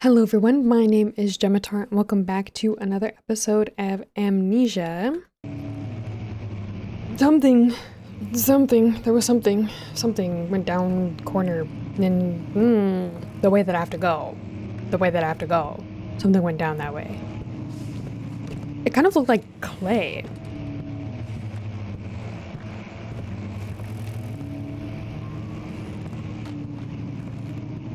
Hello everyone, my name is Gematar and welcome back to another episode of Amnesia. Something went down corner and the way that I have to go. Something went down that way. It kind of looked like clay.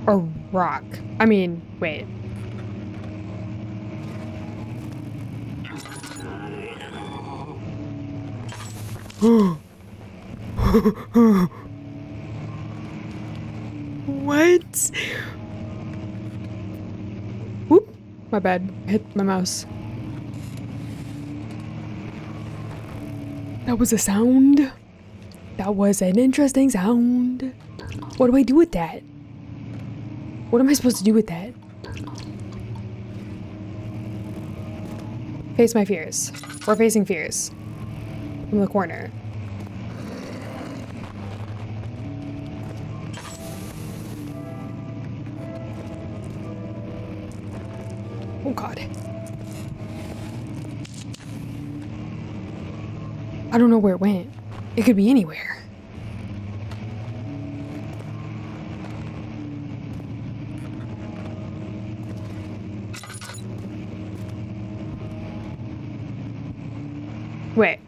Or rock. I mean, wait. What? Whoop. My bad. I hit my mouse. That was a sound. That was an interesting sound. What do I do with that? What am I supposed to do with that? Face my fears. We're facing fears. From the corner. Oh god. I don't know where it went. It could be anywhere. Wait.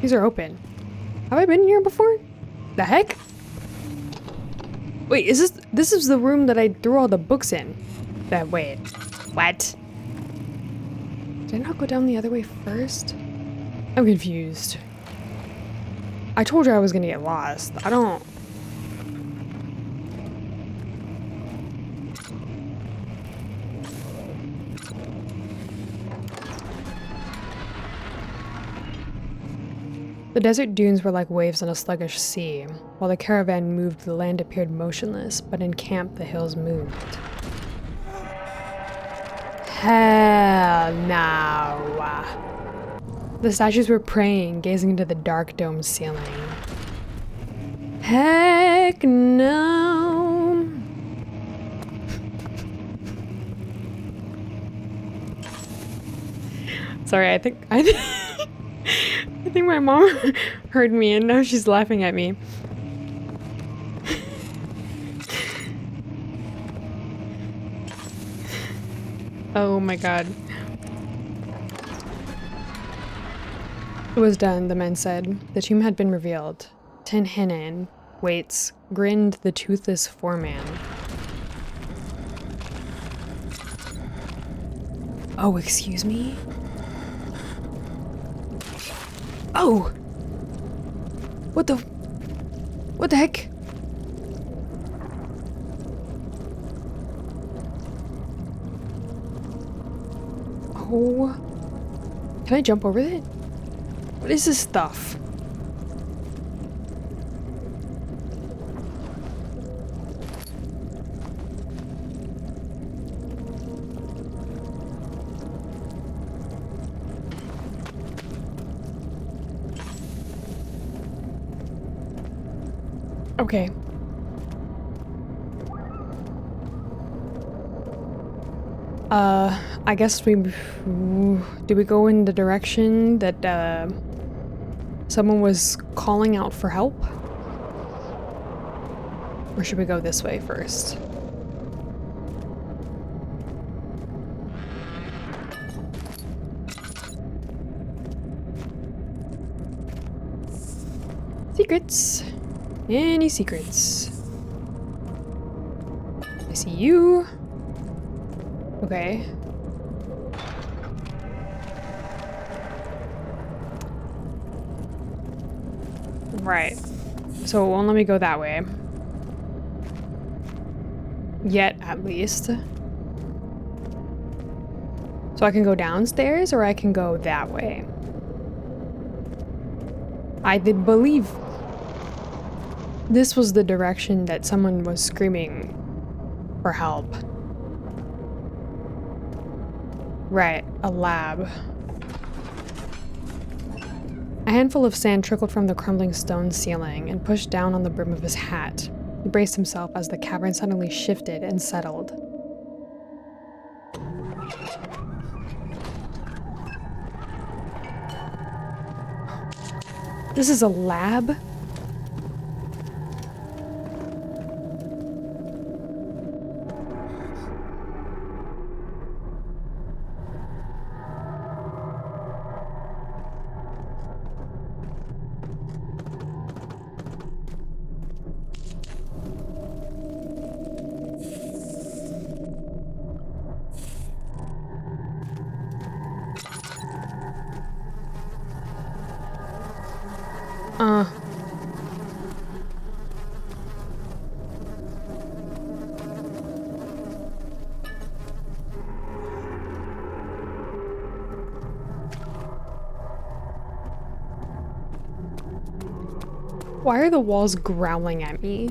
These are open. Have I been here before? The heck? Wait, this is the room that I threw all the books in. Wait. What? Did I not go down the other way first? I'm confused. I told you I was gonna get lost. I don't... The desert dunes were like waves on a sluggish sea. While the caravan moved, the land appeared motionless, but in camp the hills moved. Hell no. The statues were praying, gazing into the dark dome ceiling. Heck no. Sorry, I think my mom heard me and now she's laughing at me. Oh my god. It was done, the men said. The tomb had been revealed. Tin Hinan, waits, grinned the toothless foreman. Oh, excuse me? Oh! What the heck? Oh. Can I jump over it? What is this stuff? Okay. I guess do we go in the direction that, someone was calling out for help? Or should we go this way first? Secrets. Any secrets? I see you. Okay. Right. So it won't let me go that way. Yet, at least. So I can go downstairs or I can go that way. I did believe this was the direction that someone was screaming for help. Right, a lab. A handful of sand trickled from the crumbling stone ceiling and pushed down on the brim of his hat. He braced himself as the cavern suddenly shifted and settled. This is a lab? Why are the walls growling at me?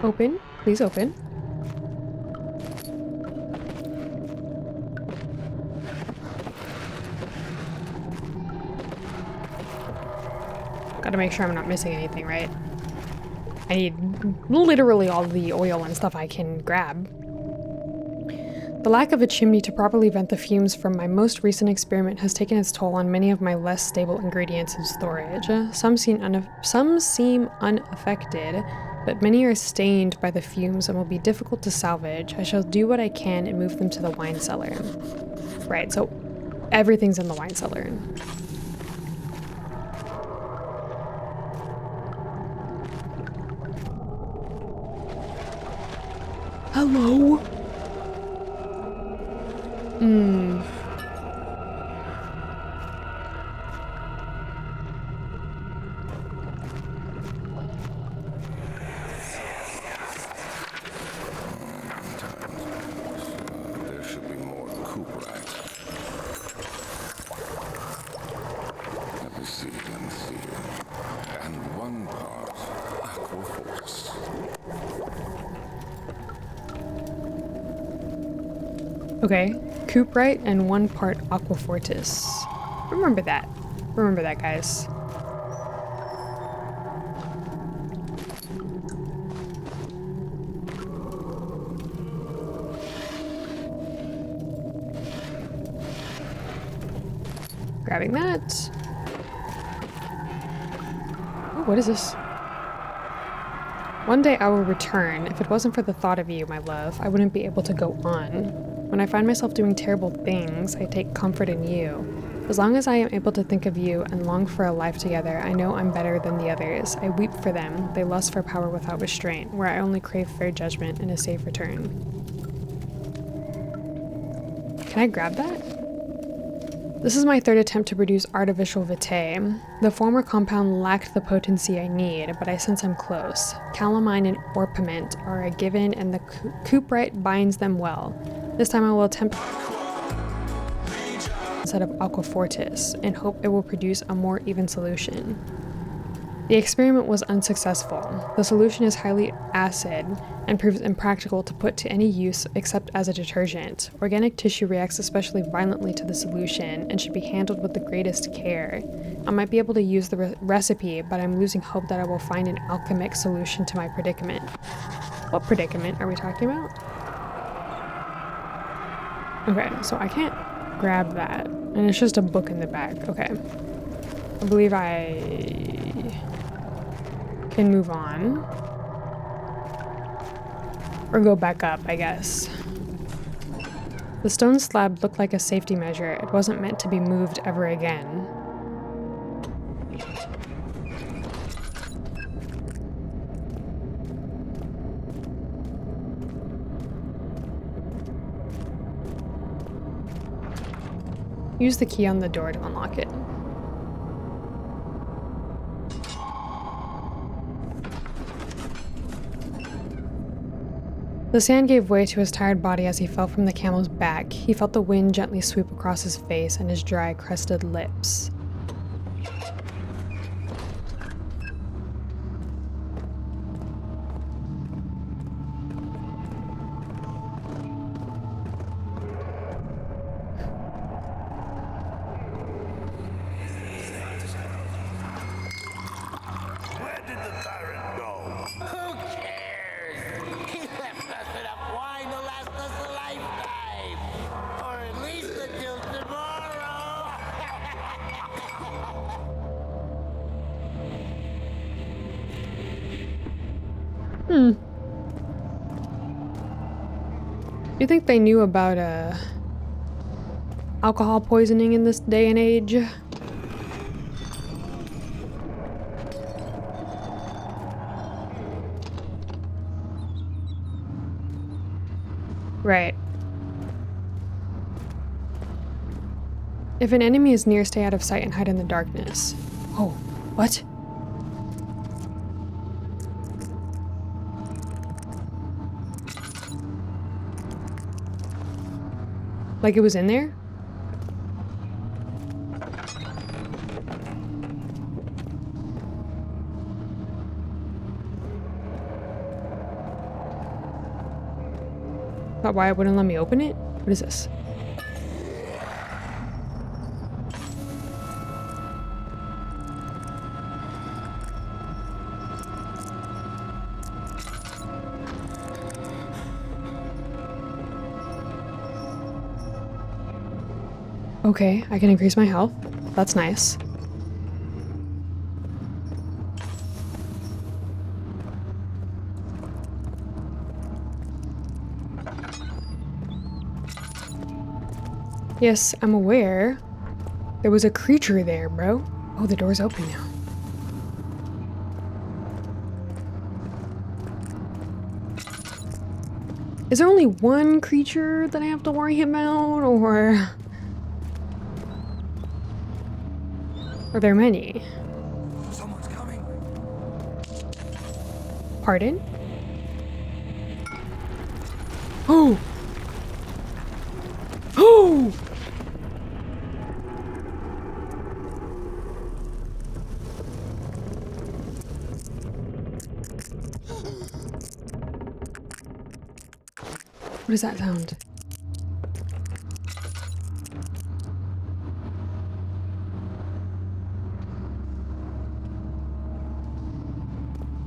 Open, please open. Gotta make sure I'm not missing anything, right? I need literally all the oil and stuff I can grab. The lack of a chimney to properly vent the fumes from my most recent experiment has taken its toll on many of my less stable ingredients in storage. Some seem unaffected, but many are stained by the fumes and will be difficult to salvage. I shall do what I can and move them to the wine cellar. Right, so everything's in the wine cellar. Hello? There should be more Pt.3. Let me see. And 1 part Aquaforce. Okay, Pt.3 and 1 part Aquafortis. Remember that. Remember that, guys. Grabbing that. Oh, what is this? One day I will return. If it wasn't for the thought of you, my love, I wouldn't be able to go on. When I find myself doing terrible things, I take comfort in you. As long as I am able to think of you and long for a life together, I know I'm better than the others. I weep for them. They lust for power without restraint, where I only crave fair judgment and a safe return. Can I grab that? This is my 3rd attempt to produce artificial vitae. The former compound lacked the potency I need, but I sense I'm close. Calamine and orpiment are a given, and the Pt.3 binds them well. This time I will attempt instead of Aquafortis, and hope it will produce a more even solution. The experiment was unsuccessful. The solution is highly acid and proves impractical to put to any use except as a detergent. Organic tissue reacts especially violently to the solution and should be handled with the greatest care. I might be able to use the recipe, but I'm losing hope that I will find an alchemic solution to my predicament. What predicament are we talking about? Okay, so I can't grab that. And it's just a book in the back. Okay. I believe I can move on. Or go back up, I guess. The stone slab looked like a safety measure. It wasn't meant to be moved ever again. Use the key on the door to unlock it. The sand gave way to his tired body as he fell from the camel's back. He felt the wind gently sweep across his face and his dry, crusted lips. Hmm. You think they knew about alcohol poisoning in this day and age? Right. If an enemy is near, stay out of sight and hide in the darkness. Oh, what? Like it was in there? Thought why it wouldn't let me open it? What is this? Okay, I can increase my health. That's nice. Yes, I'm aware. There was a creature there, bro. Oh, the door's open now. Is there only one creature that I have to worry about, or are there many? Someone's coming. Pardon? Oh! Oh! What does that sound?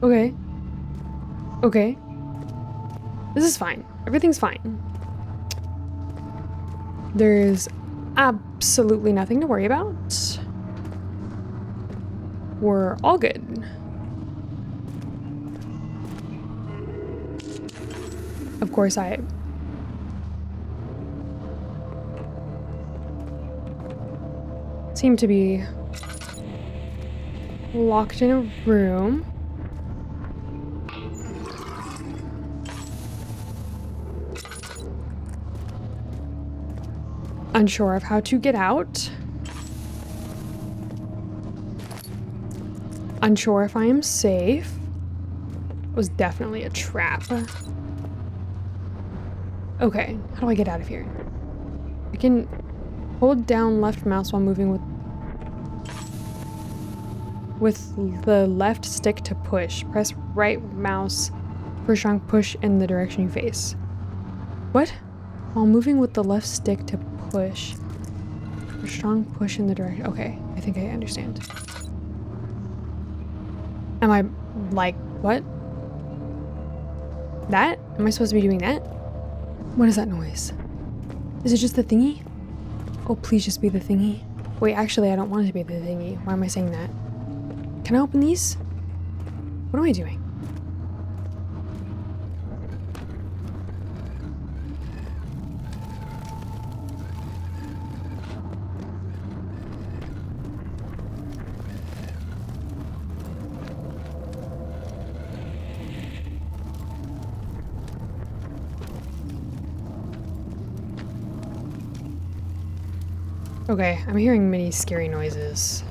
Okay. Okay. This is fine. Everything's fine. There's absolutely nothing to worry about. We're all good. Of course, I seem to be locked in a room. Unsure of how to get out. Unsure if I am safe. It was definitely a trap. Okay, how do I get out of here? I can hold down left mouse while moving with the left stick to push. Press right mouse for strong push in the direction you face. What? While moving with the left stick to push. For strong push in the direction. Okay, I think I understand. Am I like, what? That? Am I supposed to be doing that? What is that noise? Is it just the thingy? Oh, please just be the thingy. Wait, actually, I don't want it to be the thingy. Why am I saying that? Can I open these? What am I doing? Okay, I'm hearing many scary noises.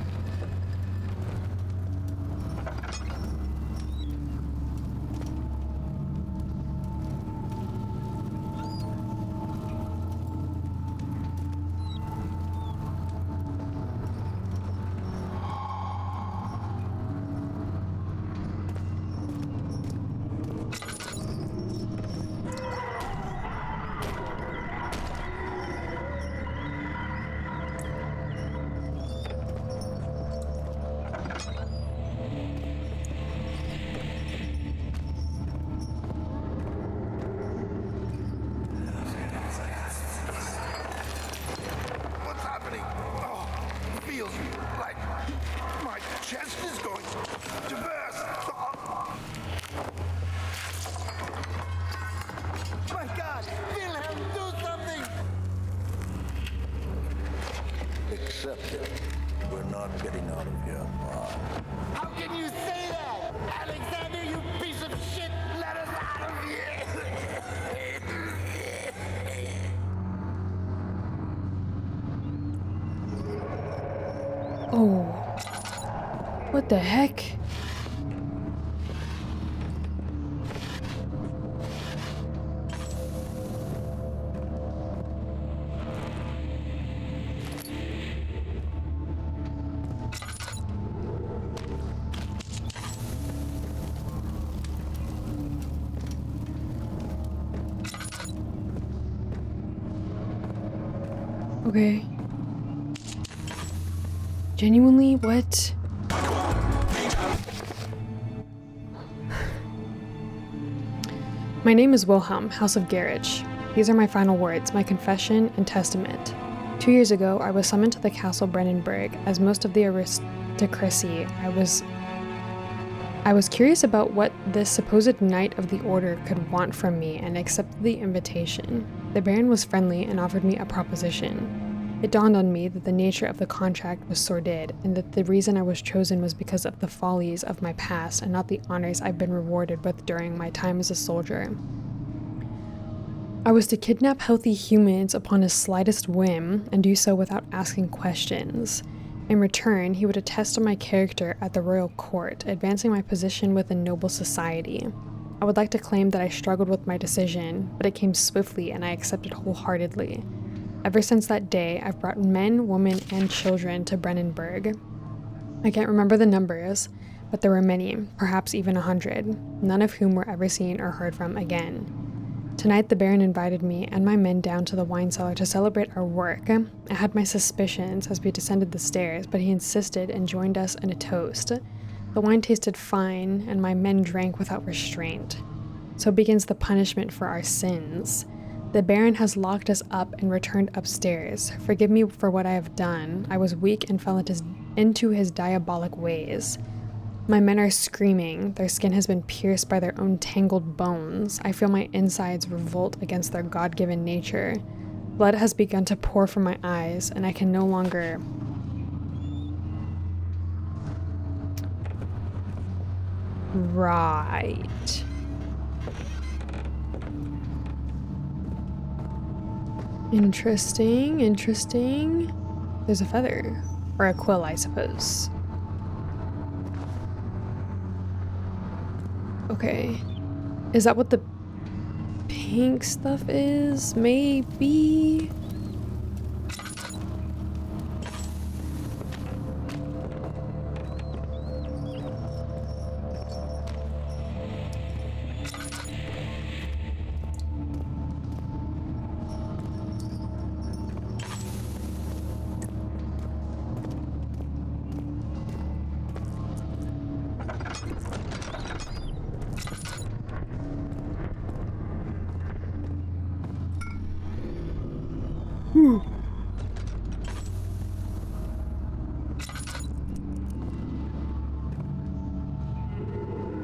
What the heck? Okay. Genuinely, what? My name is Wilhelm, House of Garage. These are my final words, my confession and testament. 2 years ago, I was summoned to the Castle Brennenburg. As most of the aristocracy, I was curious about what this supposed knight of the order could want from me and accepted the invitation. The Baron was friendly and offered me a proposition. It dawned on me that the nature of the contract was sordid, and that the reason I was chosen was because of the follies of my past and not the honors I've been rewarded with during my time as a soldier. I was to kidnap healthy humans upon his slightest whim and do so without asking questions. In return, he would attest to my character at the royal court, advancing my position within noble society. I would like to claim that I struggled with my decision, but it came swiftly and I accepted wholeheartedly. Ever since that day, I've brought men, women, and children to Brennenburg. I can't remember the numbers, but there were many, perhaps even 100, none of whom were ever seen or heard from again. Tonight, the Baron invited me and my men down to the wine cellar to celebrate our work. I had my suspicions as we descended the stairs, but he insisted and joined us in a toast. The wine tasted fine, and my men drank without restraint. So begins the punishment for our sins. The Baron has locked us up and returned upstairs. Forgive me for what I have done. I was weak and fell into his diabolic ways. My men are screaming. Their skin has been pierced by their own tangled bones. I feel my insides revolt against their God-given nature. Blood has begun to pour from my eyes, and I can no longer... Right. Interesting, interesting. There's a feather. Or a quill, I suppose. Okay. Is that what the pink stuff is? Maybe?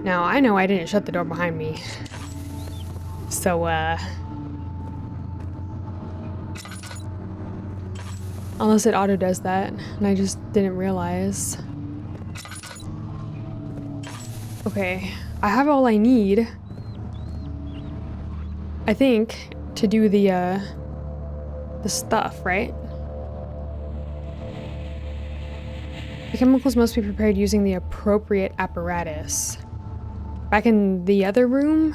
Now, I know I didn't shut the door behind me. So, unless it auto does that, and I just didn't realize. Okay, I have all I need, I think, to do the stuff, right? The chemicals must be prepared using the appropriate apparatus. Back in the other room?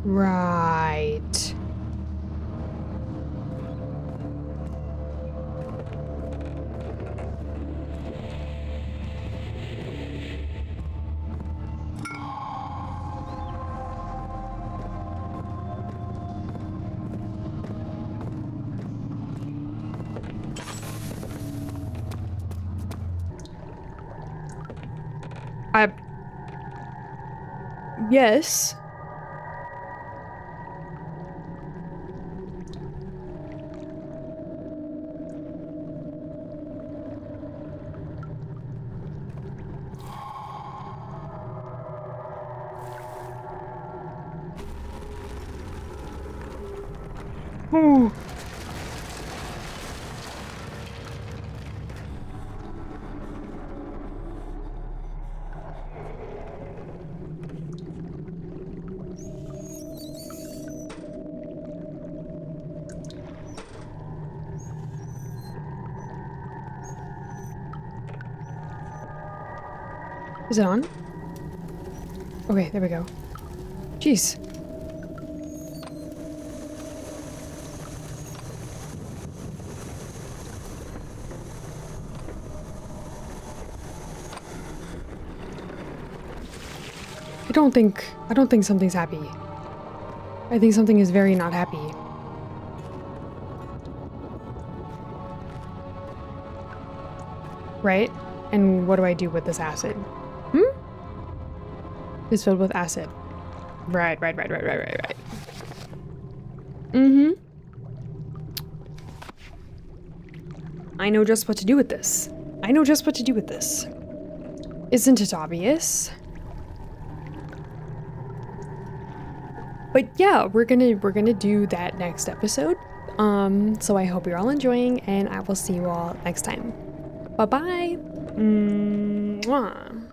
Right. Yes. Ooh. Is it on? Okay, there we go. Jeez. I don't think something's happy. I think something is very not happy. Right? And what do I do with this acid? It's filled with acid. Right. Mm-hmm. I know just what to do with this. I know just what to do with this. Isn't it obvious? But yeah, we're gonna do that next episode. So I hope you're all enjoying, and I will see you all next time. Bye bye. Mwah.